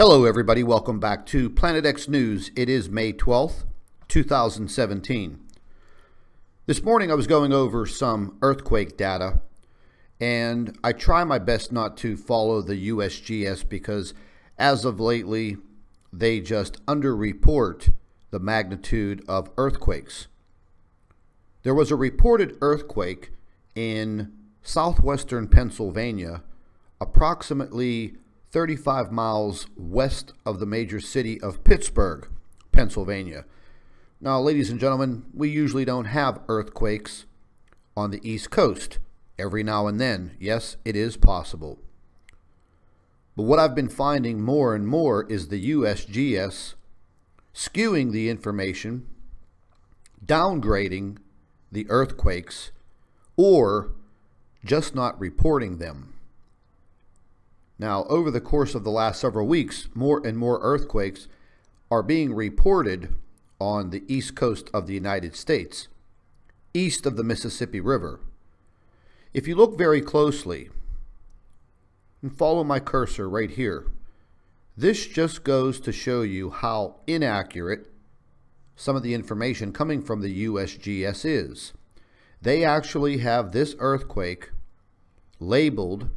Hello everybody, welcome back to Planet X News. It is May 12th, 2017. This morning I was going over some earthquake data, and I try my best not to follow the Usgs because as of lately they just underreport the magnitude of earthquakes. There was a reported earthquake in southwestern Pennsylvania, approximately 35 miles west of the major city of Pittsburgh, Pennsylvania. Now, ladies and gentlemen, we usually don't have earthquakes on the East Coast. Every now and then, yes, it is possible. But what I've been finding more and more is the USGS skewing the information, downgrading the earthquakes, or just not reporting them. Now, over the course of the last several weeks, more and more earthquakes are being reported on the east coast of the United States, east of the Mississippi River. If you look very closely and follow my cursor right here, this just goes to show you how inaccurate some of the information coming from the USGS is. They actually have this earthquake labeled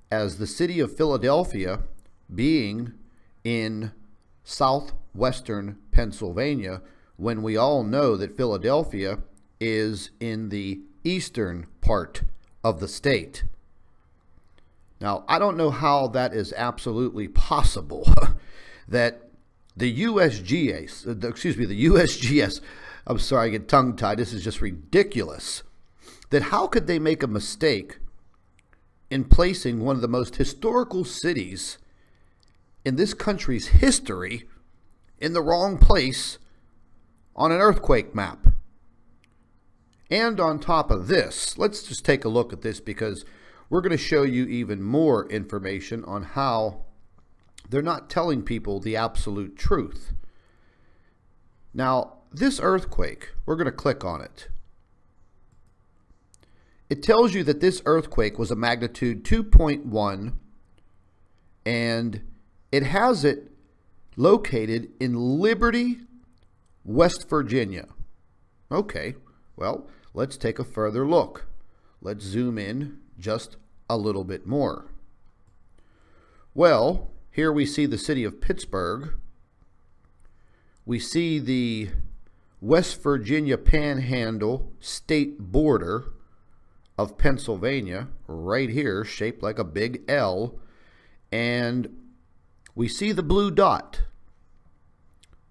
as the city of Philadelphia being in southwestern Pennsylvania, when we all know that Philadelphia is in the eastern part of the state. Now, I don't know how that is absolutely possible that the USGS, I'm sorry, I get tongue-tied, this is just ridiculous, that how could they make a mistake in placing one of the most historical cities in this country's history in the wrong place on an earthquake map. And on top of this, let's just take a look at this because we're going to show you even more information on how they're not telling people the absolute truth. Now, this earthquake, we're going to click on it. It tells you that this earthquake was a magnitude 2.1, and it has it located in Liberty, West Virginia. Okay, well, let's take a further look. Let's zoom in just a little bit more. Well, here we see the city of Pittsburgh. We see the West Virginia Panhandle state border of Pennsylvania right here, shaped like a big L, and we see the blue dot.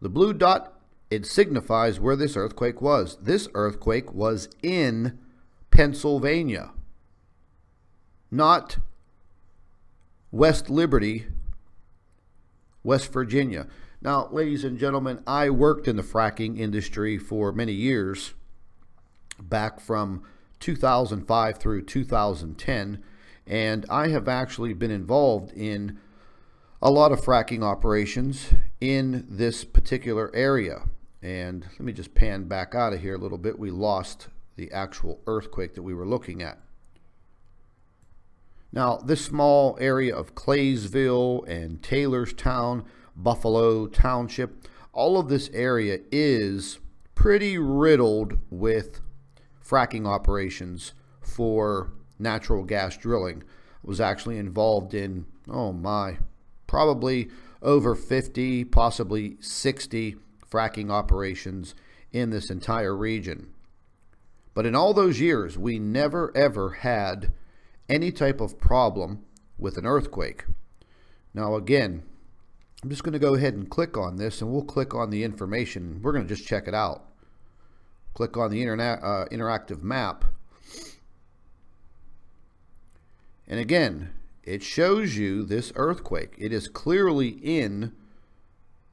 The blue dot, it signifies where this earthquake was. This earthquake was in Pennsylvania, not West Liberty, West Virginia. Now, ladies and gentlemen, I worked in the fracking industry for many years, back from 2005 through 2010, and I have actually been involved in a lot of fracking operations in this particular area. And let me just pan back out of here a little bit. We lost the actual earthquake that we were looking at. Now, this small area of Claysville and Taylorstown, Buffalo Township, all of this area is pretty riddled with fracking operations for natural gas drilling. I was actually involved in, probably over 50, possibly 60 fracking operations in this entire region. But in all those years, we never ever had any type of problem with an earthquake. Now again, I'm just going to go ahead and click on this, and we'll click on the information. We're going to just check it out. Click on the interactive map. And again, it shows you this earthquake. It is clearly in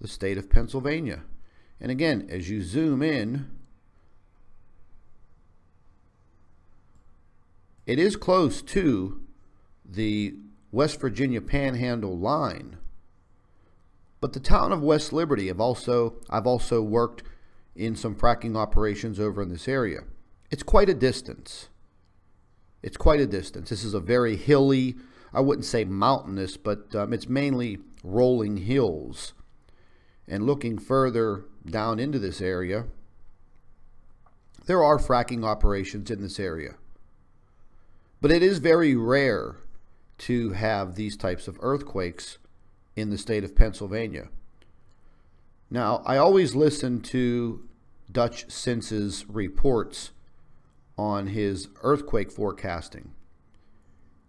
the state of Pennsylvania. And again, as you zoom in, it is close to the West Virginia Panhandle line. But the town of West Liberty, I've also worked in some fracking operations over in this area. It's quite a distance. It's quite a distance. This is a very hilly I wouldn't say mountainous, but it's mainly rolling hills. And looking further down into this area, there are fracking operations in this area. But it is very rare to have these types of earthquakes in the state of Pennsylvania. Now, I always listen to Dutch Sins's reports on his earthquake forecasting.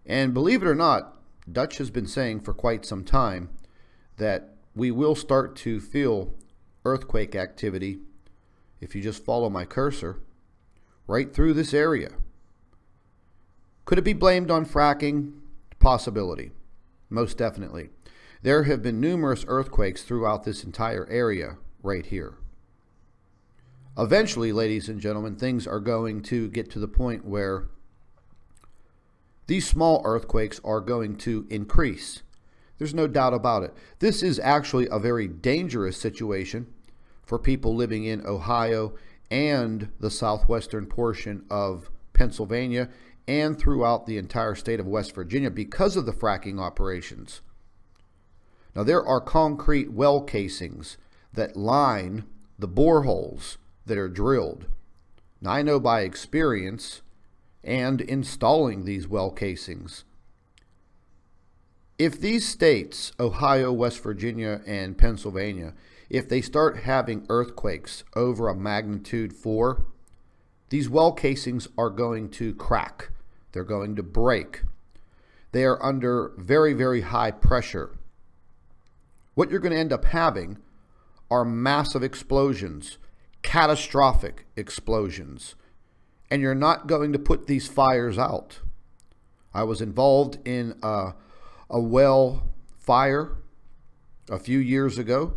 And believe it or not, Dutch has been saying for quite some time that we will start to feel earthquake activity, if you just follow my cursor, right through this area. Could it be blamed on fracking? Possibility. Most definitely. There have been numerous earthquakes throughout this entire area right here. Eventually, ladies and gentlemen, things are going to get to the point where these small earthquakes are going to increase. There's no doubt about it. This is actually a very dangerous situation for people living in Ohio and the southwestern portion of Pennsylvania and throughout the entire state of West Virginia because of the fracking operations. Now, there are concrete well casings that line the boreholes that are drilled. Now, I know by experience and installing these well casings, if these states, Ohio, West Virginia, and Pennsylvania, if they start having earthquakes over a magnitude 4, these well casings are going to crack. They're going to break. They are under very, very high pressure. What you're going to end up having are massive explosions, catastrophic explosions, and you're not going to put these fires out. I was involved in a well fire a few years ago,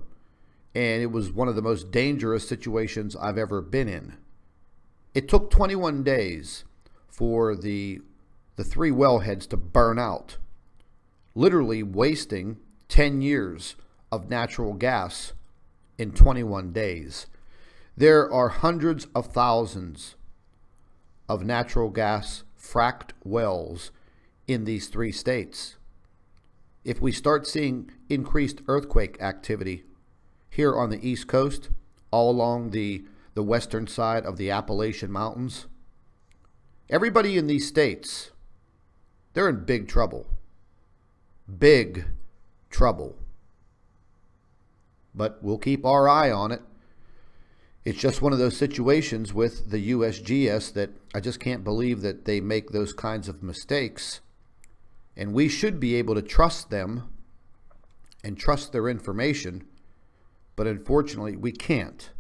and it was one of the most dangerous situations I've ever been in. It took 21 days for the 3 wellheads to burn out, literally wasting 10 years of natural gas in 21 days. There are hundreds of thousands of natural gas fracked wells in these 3 states. If we start seeing increased earthquake activity here on the East Coast, all along the western side of the Appalachian Mountains, everybody in these states, they're in big trouble. Big trouble. But we'll keep our eye on it. It's just one of those situations with the USGS that I just can't believe that they make those kinds of mistakes. And we should be able to trust them and trust their information, but unfortunately we can't.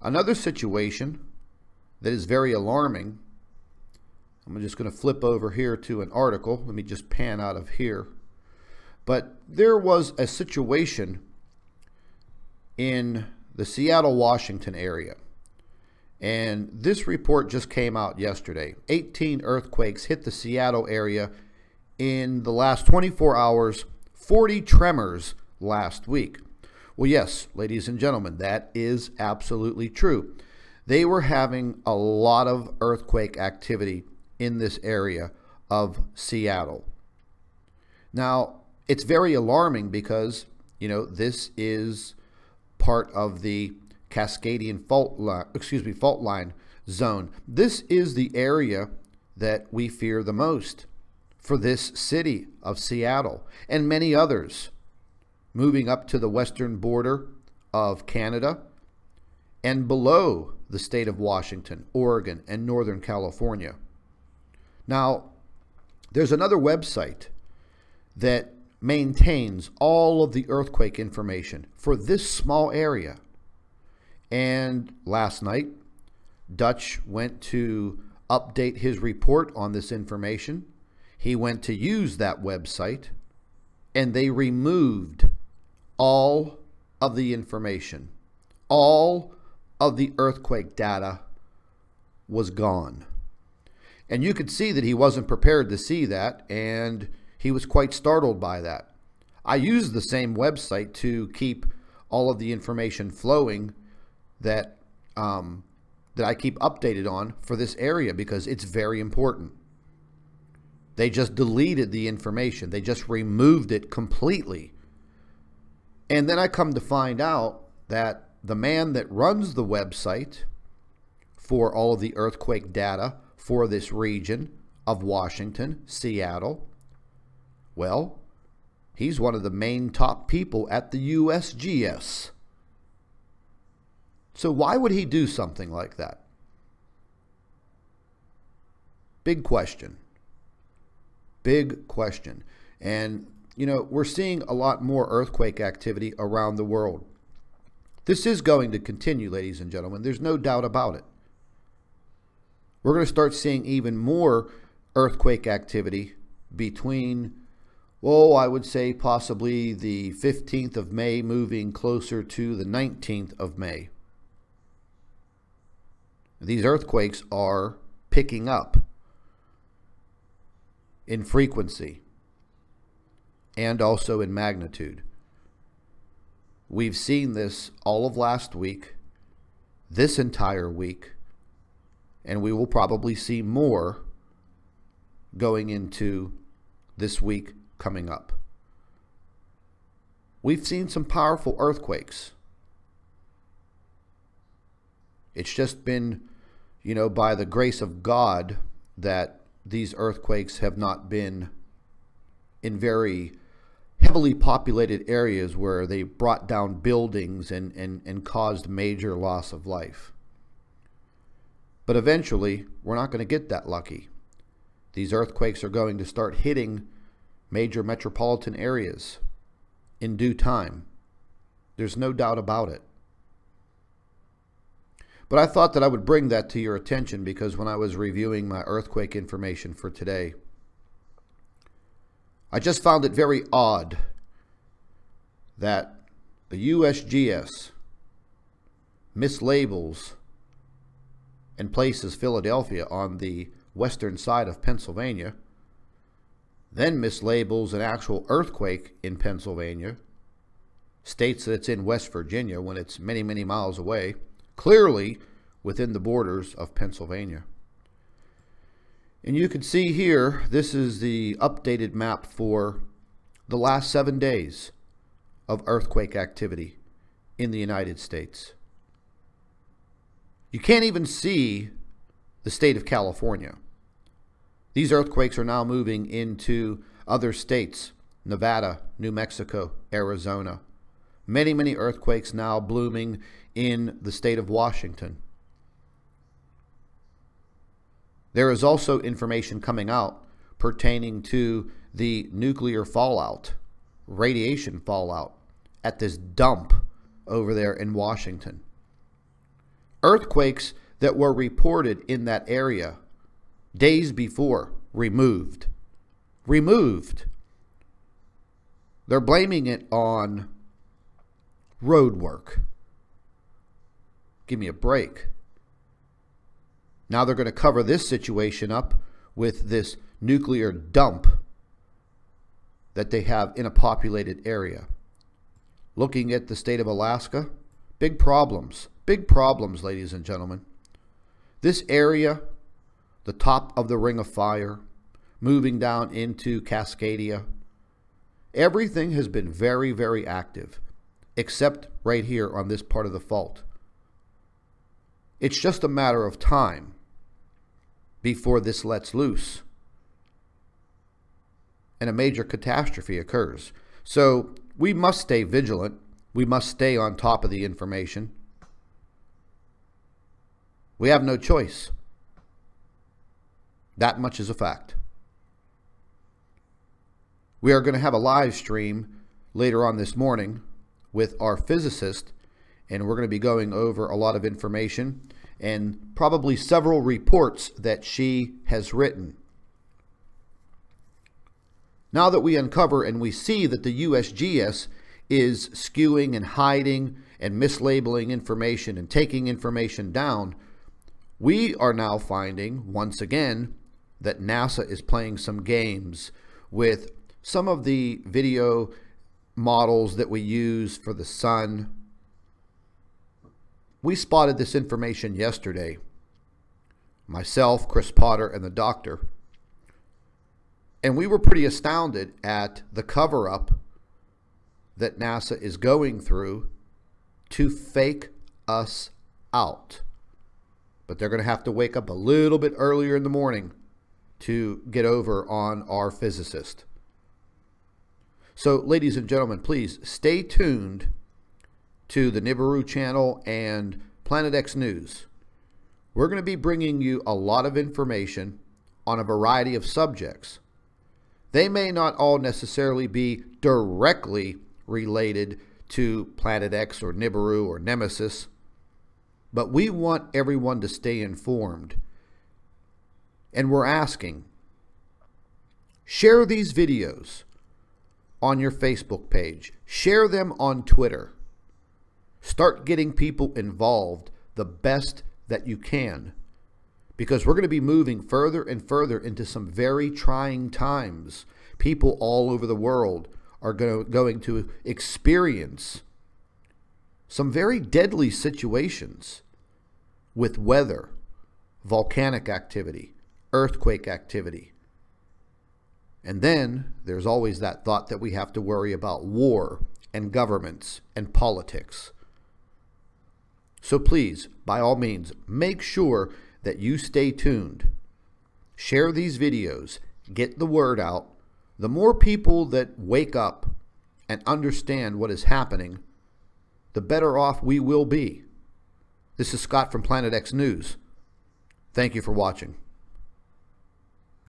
Another situation that is very alarming, I'm just going to flip over here to an article. Let me just pan out of here. But there was a situation in the Seattle, Washington area. And this report just came out yesterday. 18 earthquakes hit the Seattle area in the last 24 hours, 40 tremors last week. Well, yes, ladies and gentlemen, that is absolutely true. They were having a lot of earthquake activity in this area of Seattle. Now, it's very alarming because, you know, this is part of the Cascadian fault line zone. This is the area that we fear the most for this city of Seattle and many others, moving up to the western border of Canada and below the state of Washington, Oregon, and Northern California. Now, there's another website that maintains all of the earthquake information for this small area. And last night, Dutch went to update his report on this information. He went to use that website, and they removed all of the information. All of the earthquake data was gone. And you could see that he wasn't prepared to see that, and he was quite startled by that. I use the same website to keep all of the information flowing that I keep updated on for this area because it's very important. They just deleted the information. They just removed it completely. And then I come to find out that the man that runs the website for all of the earthquake data for this region of Washington, Seattle, well, he's one of the main top people at the USGS. So why would he do something like that? Big question. Big question. And, you know, we're seeing a lot more earthquake activity around the world. This is going to continue, ladies and gentlemen. There's no doubt about it. We're going to start seeing even more earthquake activity between, well, I would say possibly the 15th of May moving closer to the 19th of May. These earthquakes are picking up in frequency and also in magnitude. We've seen this all of last week, this entire week, and we will probably see more going into this week coming up. We've seen some powerful earthquakes. It's just been, you know, by the grace of God that these earthquakes have not been in very heavily populated areas where they brought down buildings and caused major loss of life. But eventually, we're not going to get that lucky. These earthquakes are going to start hitting major metropolitan areas in due time. There's no doubt about it. But I thought that I would bring that to your attention because when I was reviewing my earthquake information for today, I just found it very odd that the USGS mislabels and places Philadelphia on the western side of Pennsylvania, then mislabels an actual earthquake in Pennsylvania, states that it's in West Virginia when it's many, many miles away, clearly within the borders of Pennsylvania. And you can see here, this is the updated map for the last 7 days of earthquake activity in the United States. You can't even see the state of California. These earthquakes are now moving into other states, Nevada, New Mexico, Arizona. Many, many earthquakes now blooming in the state of Washington. There is also information coming out pertaining to the nuclear fallout, radiation fallout at this dump over there in Washington. Earthquakes that were reported in that area days before, removed. They're blaming it on road work. Give me a break. Now they're going to cover this situation up with this nuclear dump that they have in a populated area. Looking at the state of Alaska, big problems, ladies and gentlemen. This area, the top of the Ring of Fire, moving down into Cascadia, everything has been very, very active, except right here on this part of the fault. It's just a matter of time before this lets loose and a major catastrophe occurs. So we must stay vigilant. We must stay on top of the information. We have no choice. That much is a fact. We are going to have a live stream later on this morning with our physicist, and we're going to be going over a lot of information and probably several reports that she has written. Now that we uncover and we see that the USGS is skewing and hiding and mislabeling information and taking information down, we are now finding, once again, that NASA is playing some games with some of the video models that we use for the sun. We spotted this information yesterday. Myself, Chris Potter, and the doctor. And we were pretty astounded at the cover-up that NASA is going through to fake us out. But they're going to have to wake up a little bit earlier in the morning to get over on our physicist. So, ladies and gentlemen, please stay tuned to the Nibiru channel and Planet X News. We're going to be bringing you a lot of information on a variety of subjects. They may not all necessarily be directly related to Planet X or Nibiru or Nemesis, but we want everyone to stay informed. And we're asking, share these videos on your Facebook page. Share them on Twitter. Start getting people involved the best that you can, because we're going to be moving further and further into some very trying times. People all over the world are going to experience some very deadly situations with weather, volcanic activity, earthquake activity. And then there's always that thought that we have to worry about war and governments and politics. So please, by all means, make sure that you stay tuned. Share these videos. Get the word out. The more people that wake up and understand what is happening, the better off we will be. This is Scott from Planet X News. Thank you for watching.